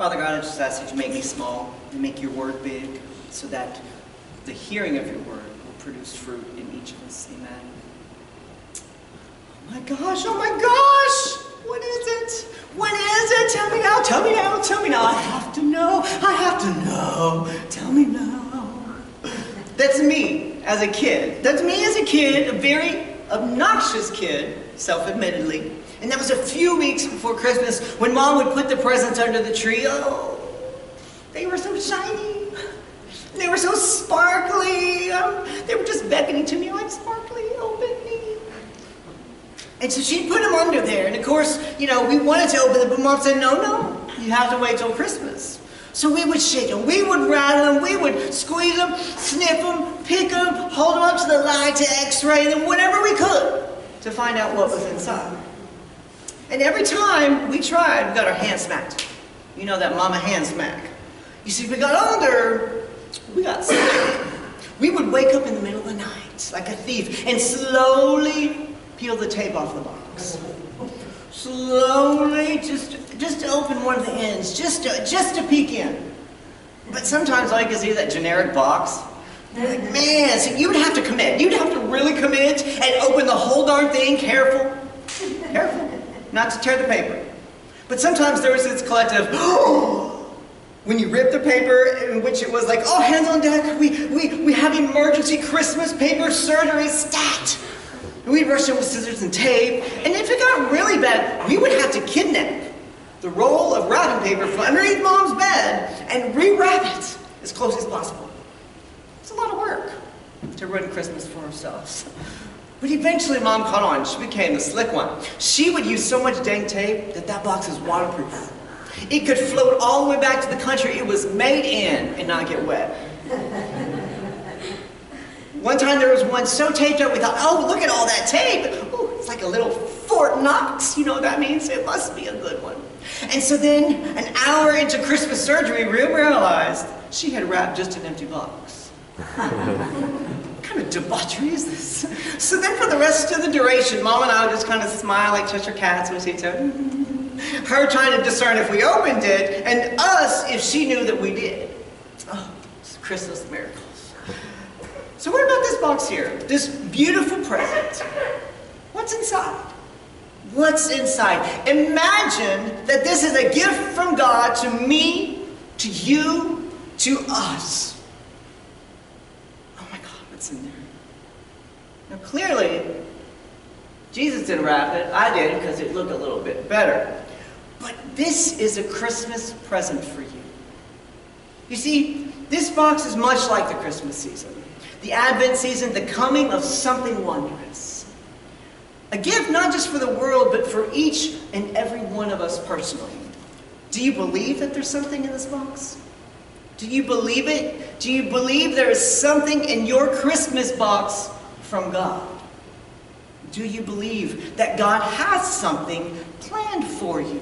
Father God, I just ask that you make me small and make your word big so that the hearing of your word will produce fruit in each of us. Amen. Oh my gosh, oh my gosh! What is it? What is it? Tell me now, tell me now, tell me now. I have to know, I have to know. Tell me now. That's me as a kid. That's me as a kid, a very obnoxious kid, self-admittedly. And that was a few weeks before Christmas when Mom would put the presents under the tree. Oh, they were so shiny. They were so sparkly. They were just beckoning to me like, sparkly, open me. And so she'd put them under there. And of course, you know, we wanted to open them, but Mom said, no, no, you have to wait till Christmas. So we would shake them, we would rattle them, we would squeeze them, sniff them, pick them, hold them up to the light to x-ray them, whatever we could to find out what was inside. And every time we tried, we got our hand smacked. You know that mama hand smack. You see, we got older, we got sick. We would wake up in the middle of the night like a thief and slowly peel the tape off the box. Slowly, just to open one of the ends, just to peek in. But sometimes all you can see is that generic box. You're like, man, so you would have to commit. You'd have to really commit and open the whole darn thing, careful, not to tear the paper. But sometimes there was this collective, when you rip the paper, in which it was like, oh, hands on deck, we have emergency Christmas paper surgery stat. And we'd rush in with scissors and tape, and if it got really bad, we would have to kidnap the roll of wrapping paper from underneath Mom's bed and rewrap it as close as possible. It's a lot of work to ruin Christmas for ourselves. But eventually Mom caught on. She became the slick one. She would use so much dang tape that box is waterproof. It could float all the way back to the country it was made in and not get wet. One time there was one so taped up we thought, oh, look at all that tape. Ooh, it's like a little Fort Knox. You know what that means? It must be a good one. And so then, an hour into Christmas surgery, we realized she had wrapped just an empty box. What kind of debauchery is this? So then for the rest of the duration, Mom and I would just kind of smile like Cheshire Cats when she'd say, her trying to discern if we opened it, and us if she knew that we did. Oh, it's Christmas miracles. So what about this box here? This beautiful present. What's inside? What's inside? Imagine that this is a gift from God to me, to you, to us. Oh my God, what's in there? Now clearly, Jesus didn't wrap it. I did because it looked a little bit better. But this is a Christmas present for you. You see, this box is much like the Christmas season. The Advent season, the coming of something wondrous. A gift not just for the world, but for each and every one of us personally. Do you believe that there's something in this box? Do you believe it? Do you believe there is something in your Christmas box from God? Do you believe that God has something planned for you?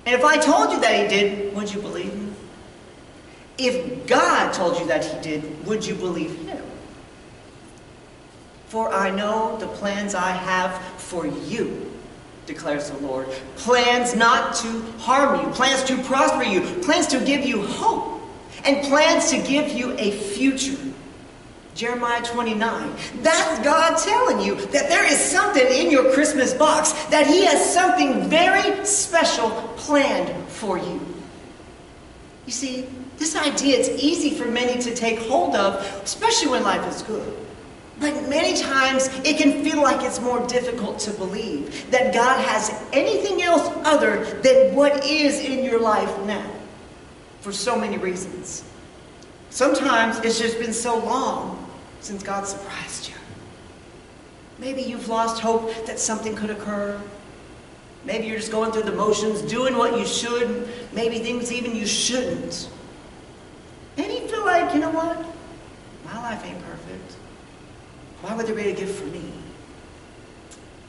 And if I told you that He did, would you believe me? If God told you that He did, would you believe Him? For I know the plans I have for you, declares the Lord. Plans not to harm you, plans to prosper you, plans to give you hope, and plans to give you a future. Jeremiah 29. That's God telling you that there is something in your Christmas box, that He has something very special planned for you. You see, this idea is easy for many to take hold of, especially when life is good. But many times it can feel like it's more difficult to believe that God has anything else other than what is in your life now, for so many reasons. Sometimes it's just been so long since God surprised you. Maybe you've lost hope that something could occur. Maybe you're just going through the motions, doing what you should, maybe things even you shouldn't. And you feel like, you know what? My life ain't perfect. Why would there be a gift for me?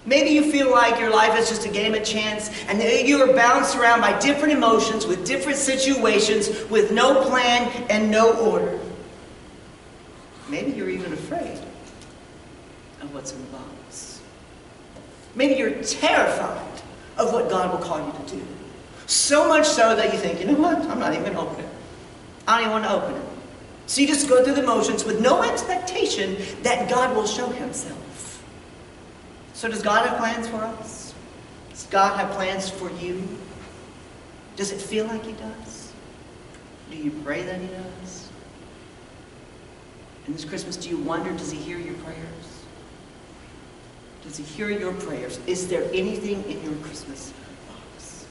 Maybe you feel like your life is just a game of chance and you are bounced around by different emotions, with different situations, with no plan and no order. Maybe you're even afraid of what's in the box. Maybe you're terrified of what God will call you to do. So much so that you think, you know what, I'm not even going to open it. I don't even want to open it. So you just go through the motions with no expectation that God will show himself. So does God have plans for us? Does God have plans for you? Does it feel like he does? Do you pray that he does? And this Christmas, do you wonder, does he hear your prayers? Does he hear your prayers? Is there anything in your Christmas box?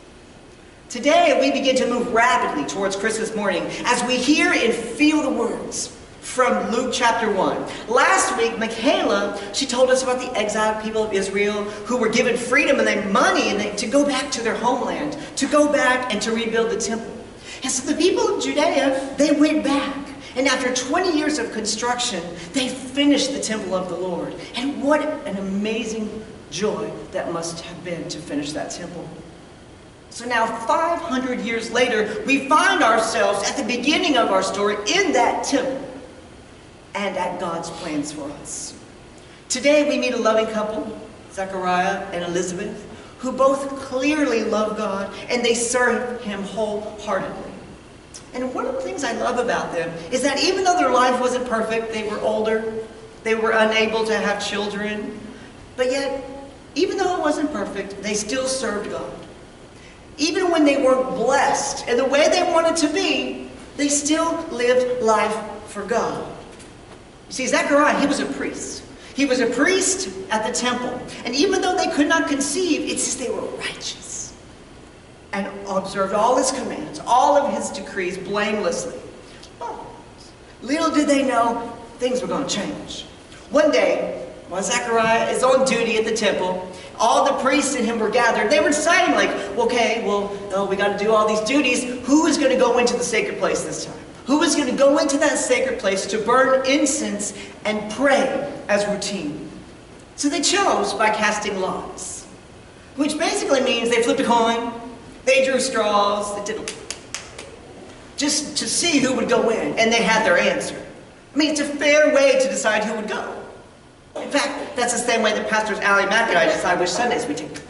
Today, we begin to move rapidly towards Christmas morning as we hear and feel the words from Luke chapter 1. Last week, Michaela, she told us about the exiled people of Israel who were given freedom and money to go back to their homeland, to go back and to rebuild the temple. And so the people of Judea, they went back. And after 20 years of construction, they finished the temple of the Lord. And what an amazing joy that must have been to finish that temple. So now 500 years later, we find ourselves at the beginning of our story in that temple and at God's plans for us. Today we meet a loving couple, Zechariah and Elizabeth, who both clearly love God and they serve him wholeheartedly. And one of the things I love about them is that even though their life wasn't perfect, they were older, they were unable to have children, but yet, even though it wasn't perfect, they still served God. Even when they weren't blessed in the way they wanted to be, they still lived life for God. You see, Zechariah, he was a priest. He was a priest at the temple. And even though they could not conceive, it says they were righteous and observed all his commands, all of his decrees blamelessly. Well, little did they know, things were going to change. One day, while Zechariah is on duty at the temple, all the priests and him were gathered. They were deciding like, okay, well, we got to do all these duties. Who is going to go into the sacred place this time? Who is going to go into that sacred place to burn incense and pray as routine? So they chose by casting lots, which basically means they flipped a coin, they drew straws, they did just to see who would go in, and they had their answer. I mean, it's a fair way to decide who would go. In fact, that's the same way that Pastors Allie Mack and I decide which Sundays we take.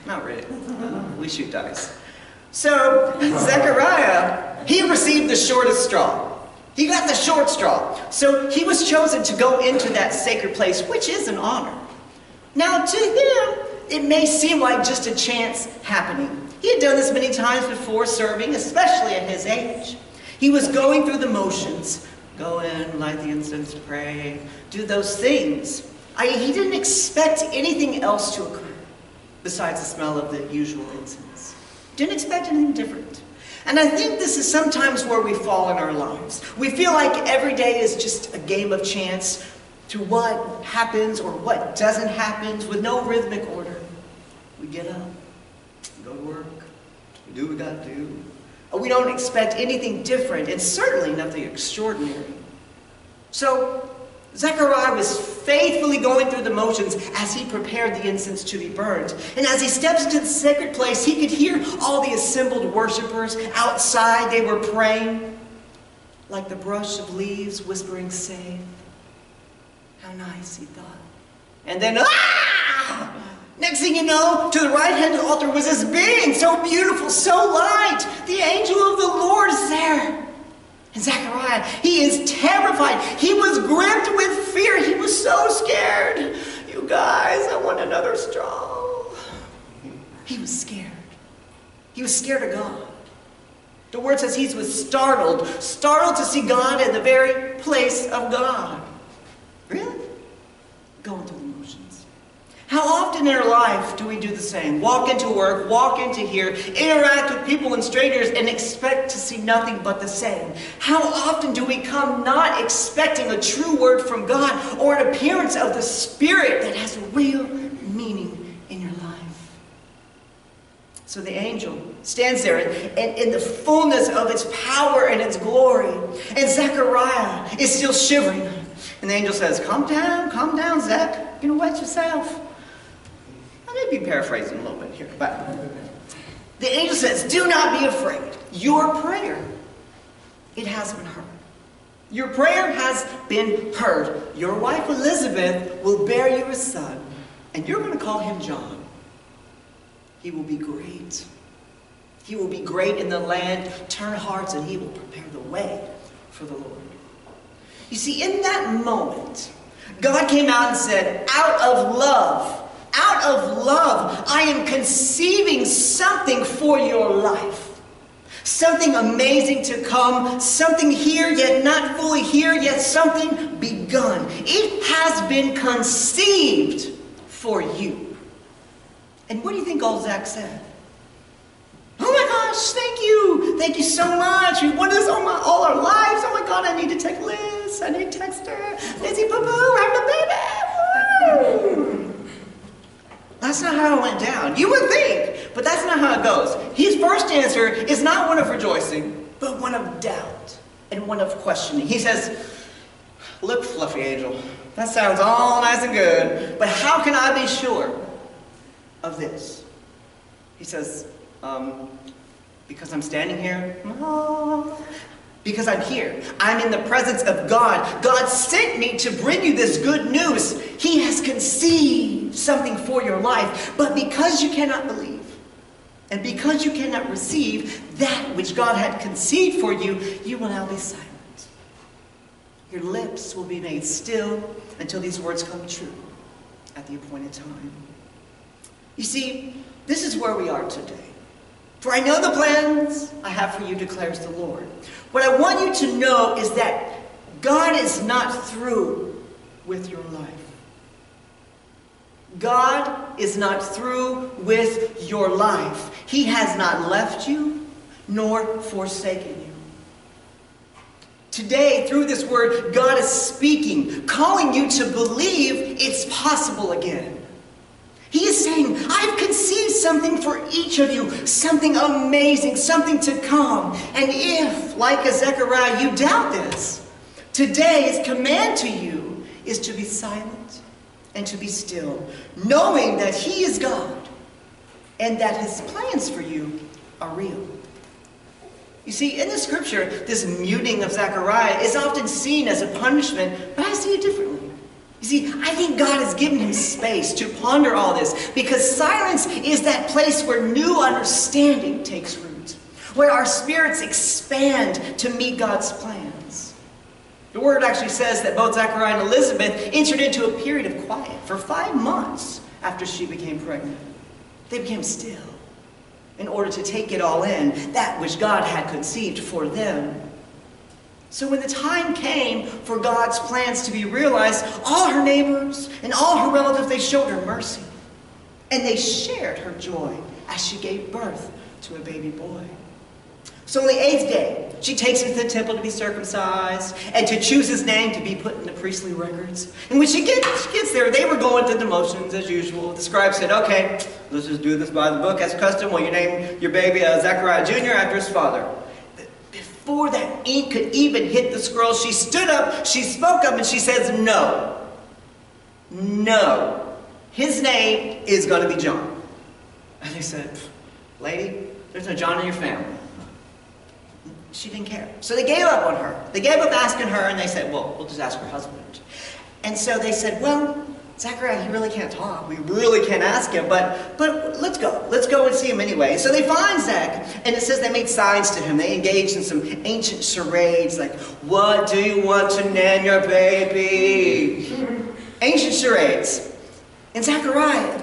Not really. We shoot dice. So, Zechariah, he received the shortest straw. He got the short straw. So he was chosen to go into that sacred place, which is an honor. Now, to him, it may seem like just a chance happening. He had done this many times before serving, especially at his age. He was going through the motions. Go in, light the incense, pray, do those things. He didn't expect anything else to occur besides the smell of the usual incense. Didn't expect anything different. And I think this is sometimes where we fall in our lives. We feel like every day is just a game of chance to what happens or what doesn't happen with no rhythmic order. We get up, we go to work, we do what we got to do. We don't expect anything different, and certainly nothing extraordinary. So Zechariah was faithfully going through the motions as he prepared the incense to be burned. And as he steps into the sacred place, he could hear all the assembled worshipers outside. They were praying, like the brush of leaves whispering, "Safe." How nice, he thought. And then, next thing you know, to the right hand of the altar was this being, so beautiful, so light. The angel of the Lord is there. And Zechariah, he is terrified. He was gripped with fear. He was so scared. You guys, I want another straw. He was scared. He was scared of God. The word says he was startled to see God in the very place of God. Really? Going through the motions. How often in our life do we do the same? Walk into work, walk into here, interact with people and strangers, and expect to see nothing but the same? How often do we come not expecting a true word from God or an appearance of the Spirit that has real meaning in your life? So the angel stands there in the fullness of its power and its glory, and Zechariah is still shivering. And the angel says, calm down, Zach. You're going to wet yourself. I may be paraphrasing a little bit here, but the angel says, do not be afraid. Your prayer, it has been heard. Your prayer has been heard. Your wife Elizabeth will bear you a son, and you're going to call him John. He will be great. He will be great in the land, turn hearts, and he will prepare the way for the Lord. You see, in that moment, God came out and said, out of love, I am conceiving something for your life. Something amazing to come, something here yet not fully here, yet something begun. It has been conceived for you. And what do you think old Zach said? Oh my gosh, thank you. Thank you so much. We wanted this all our lives. Oh my God, I need to text Liz. I need to text her. Lizzie, boo-boo, I'm the baby. Woo! That's not how it went down. You would think, but that's not how it goes. His first answer is not one of rejoicing, but one of doubt and one of questioning. He says, look, fluffy angel, that sounds all nice and good, but how can I be sure of this? He says, because I'm standing here. Because I'm here. I'm in the presence of God. God sent me to bring you this good news. He has conceived something for your life. But because you cannot believe, and because you cannot receive that which God had conceived for you, you will now be silent. Your lips will be made still until these words come true at the appointed time. You see, this is where we are today. For I know the plans I have for you, declares the Lord. What I want you to know is that God is not through with your life. God is not through with your life. He has not left you nor forsaken you. Today, through this word, God is speaking, calling you to believe it's possible again. He is saying, I've conceived something for each of you, something amazing, something to come. And if, like a Zechariah, you doubt this, today's command to you is to be silent and to be still, knowing that He is God and that His plans for you are real. You see, in the scripture, this muting of Zechariah is often seen as a punishment, but I see it differently. You see, I think God has given him space to ponder all this because silence is that place where new understanding takes root, where our spirits expand to meet God's plans. The word actually says that both Zechariah and Elizabeth entered into a period of quiet for 5 months after she became pregnant. They became still in order to take it all in, that which God had conceived for them. So when the time came for God's plans to be realized, all her neighbors and all her relatives, they showed her mercy. And they shared her joy as she gave birth to a baby boy. So on the 8th day, she takes him to the temple to be circumcised and to choose his name to be put in the priestly records. And when she gets there, they were going through the motions as usual. The scribe said, okay, let's just do this by the book as custom. Well, you name your baby Zechariah Jr. after his father. Before that ink could even hit the scroll, she stood up, she spoke up, and she says, no. No. His name is going to be John. And they said, lady, there's no John in your family. She didn't care. So they gave up on her. They gave up asking her, and they said, well, we'll just ask her husband. And so they said, well, Zechariah, he really can't talk. We really can't ask him, but let's go. Let's go and see him anyway. So they find Zach, and it says they made signs to him. They engaged in some ancient charades, like, what do you want to name your baby? Ancient charades. And Zechariah,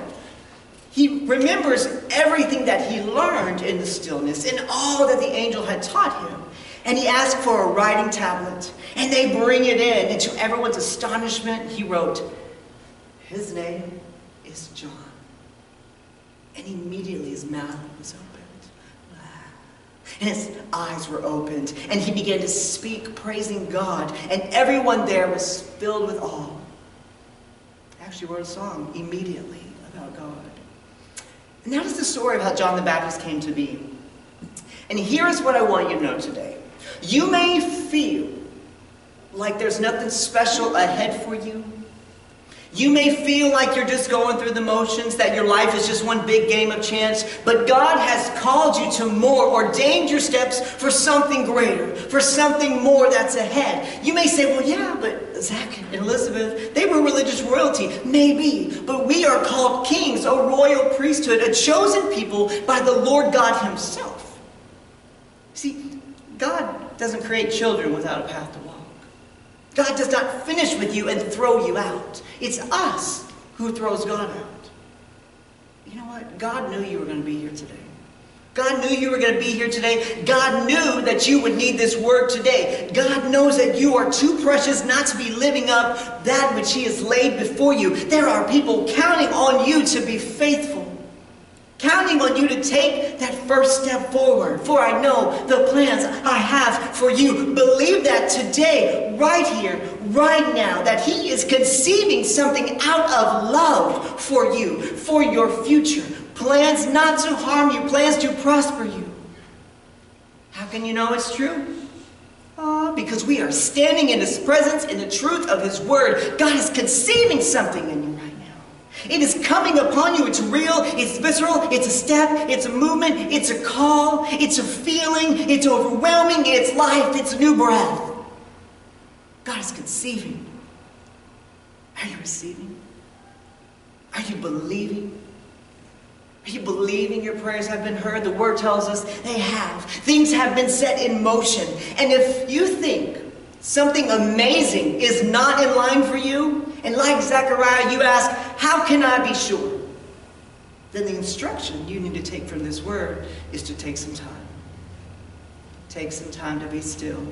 he remembers everything that he learned in the stillness and all that the angel had taught him. And he asked for a writing tablet, and they bring it in. And to everyone's astonishment, he wrote, his name is John. And immediately his mouth was opened. And his eyes were opened. And he began to speak, praising God. And everyone there was filled with awe. I actually wrote a song immediately about God. And that is the story of how John the Baptist came to be. And here is what I want you to know today. You may feel like there's nothing special ahead for you. You may feel like you're just going through the motions, that your life is just one big game of chance, but God has called you to more, ordained your steps for something greater, for something more that's ahead. You may say, well, yeah, but Zach and Elizabeth, they were religious royalty, maybe, but we are called kings, a royal priesthood, a chosen people by the Lord God himself. See, God doesn't create children without a path to walk. God does not finish with you and throw you out. It's us who throws God out. You know what? God knew you were going to be here today. God knew you were going to be here today. God knew that you would need this word today. God knows that you are too precious not to be living up that which he has laid before you. There are people counting on you to be faithful, counting on you to take that first step forward. For I know the plans I have for you. Believe that today, right here, right now, that he is conceiving something out of love for you, for your future. Plans not to harm you, plans to prosper you. How can you know it's true? Because we are standing in his presence, in the truth of his word. God is conceiving something in you right now. It is coming upon you. It's real, it's visceral, it's a step, it's a movement, it's a call, it's a feeling, it's overwhelming, it's life, it's a new breath. God is conceiving. Are you receiving? Are you believing? Are you believing your prayers have been heard? The word tells us they have. Things have been set in motion. And if you think something amazing is not in line for you, and like Zechariah, you ask, how can I be sure? Then the instruction you need to take from this word is to take some time. Take some time to be still.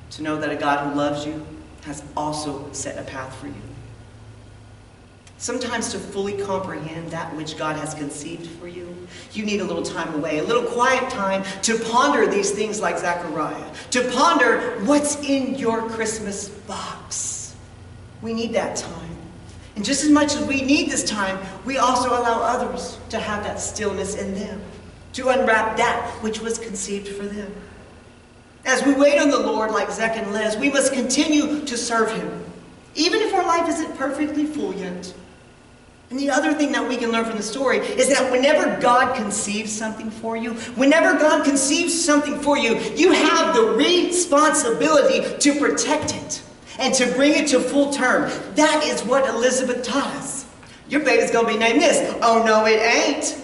To know that a God who loves you has also set a path for you. Sometimes to fully comprehend that which God has conceived for you, you need a little time away, a little quiet time to ponder these things like Zechariah, to ponder what's in your Christmas box. We need that time. And just as much as we need this time, we also allow others to have that stillness in them, to unwrap that which was conceived for them. As we wait on the Lord like Zech and Les, we must continue to serve him, even if our life isn't perfectly full yet. And the other thing that we can learn from the story is that whenever God conceives something for you, whenever God conceives something for you, you have the responsibility to protect it and to bring it to full term. That is what Elizabeth taught us. Your baby's going to be named this. Oh, no, it ain't.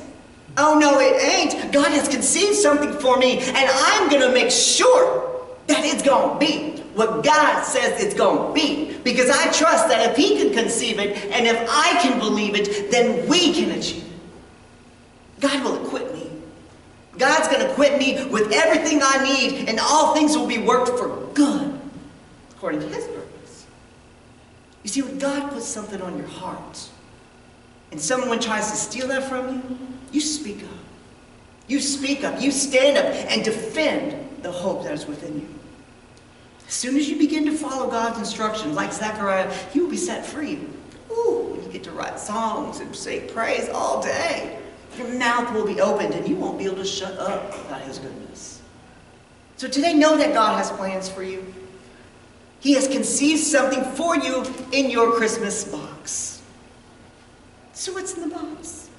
Oh, no, it ain't. God has conceived something for me, and I'm going to make sure that it's going to be what God says it's going to be. Because I trust that if he can conceive it, and if I can believe it, then we can achieve it. God will equip me. God's going to equip me with everything I need, and all things will be worked for good, according to his purpose. You see, when God puts something on your heart, and someone tries to steal that from you, you speak up. You speak up. You stand up and defend the hope that is within you. As soon as you begin to follow God's instructions, like Zechariah, you will be set free. Ooh, you get to write songs and say praise all day. Your mouth will be opened and you won't be able to shut up about his goodness. So today, know that God has plans for you. He has conceived something for you in your Christmas box. So what's in the box?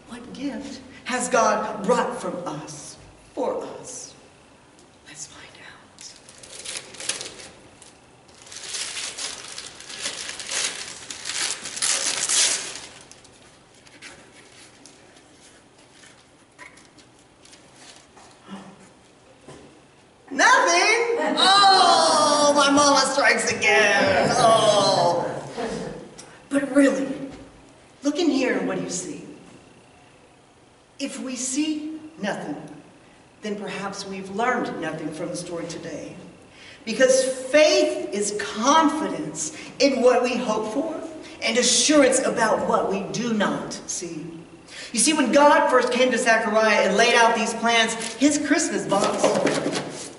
What gift has God brought from us, for us? Let's find out. Nothing? Oh, my mama strikes again. Oh. But really, look in here and what do you see? If we see nothing, then perhaps we've learned nothing from the story today. Because faith is confidence in what we hope for and assurance about what we do not see. You see, when God first came to Zechariah and laid out these plans, his Christmas box,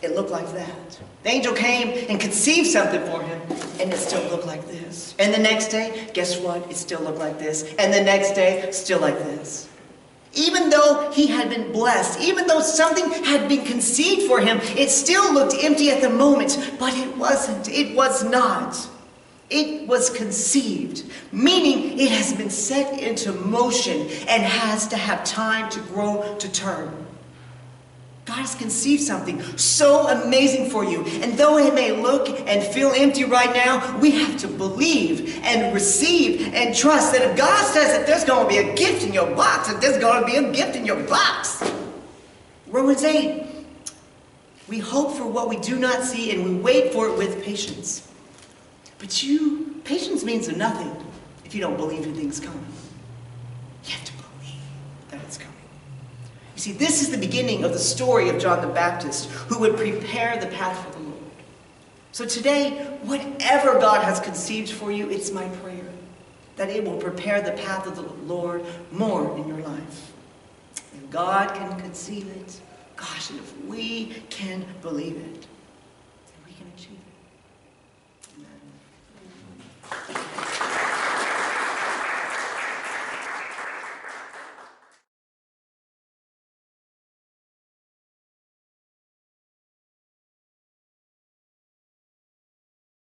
it looked like that. The angel came and conceived something for him, and it still looked like this. And the next day, guess what? It still looked like this. And the next day, still like this. Even though he had been blessed, even though something had been conceived for him, it still looked empty at the moment. But it wasn't. It was not. It was conceived, meaning it has been set into motion and has to have time to grow to term. God has conceived something so amazing for you. And though it may look and feel empty right now, we have to believe and receive and trust that if God says that there's going to be a gift in your box, that there's going to be a gift in your box. Romans 8. We hope for what we do not see and we wait for it with patience. But patience means nothing if you don't believe anything's coming. You have to believe that it's coming. You see, this is the beginning of the story of John the Baptist, who would prepare the path for the Lord. So today, whatever God has conceived for you, it's my prayer that it will prepare the path of the Lord more in your life. If God can conceive it, gosh, and if we can believe it,